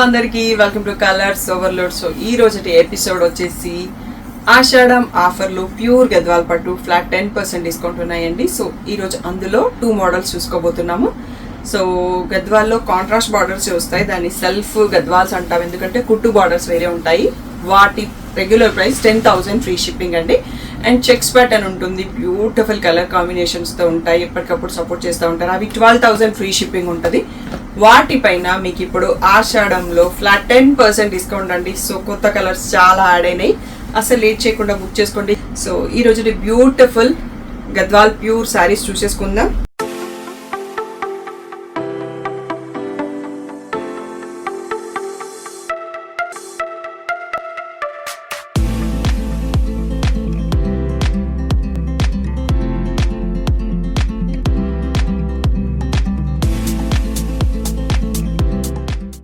అందరికి welcome to colours overload. So ఈ రోజుటి ఎపిసోడ్ వచ్చేసి ఆషాఢం ఆఫర్లు ప్యూర్ గద్వాల్ పట్టు ఫ్లాట్ 10% డిస్కౌంట్ ఉన్నాయండి. సో ఈ రోజు అందులో 2 మోడల్స్ చూసుకోబోతున్నాము. సో గద్వాల్లో కాంట్రాస్ట్ బార్డర్స్ వస్తాయి, దాన్ని సెల్ఫ్ గద్వాల్స్ అంటాం ఎందుకంటే కుట్టు బార్డర్స్ వేరే ఉంటాయి. వాటి రెగ్యులర్ ప్రైస్ 10,000 ఫ్రీ షిప్పింగ్ అండి. అండ్ చెక్స్ ప్యాటర్న్ ఉంటుంది, బ్యూటిఫుల్ కలర్ కాంబినేషన్స్తో ఉంటాయి, ఎప్పటికప్పుడు సపోర్ట్ చేస్తూ ఉంటారు. అవి 12,000 ఫ్రీ షిప్పింగ్ ఉంటుంది. వాటిపైన మీకు ఇప్పుడు ఆషాఢంలో ఫ్లాట్ 10% డిస్కౌంట్ అండి. సో కొత్త కలర్స్ చాలా యాడ్ అయినాయి, అసలు లేట్ చేయకుండా బుక్ చేసుకోండి. సో ఈ రోజు బ్యూటిఫుల్ గద్వాల్ ప్యూర్ శారీస్ చూసేసుకుందాం.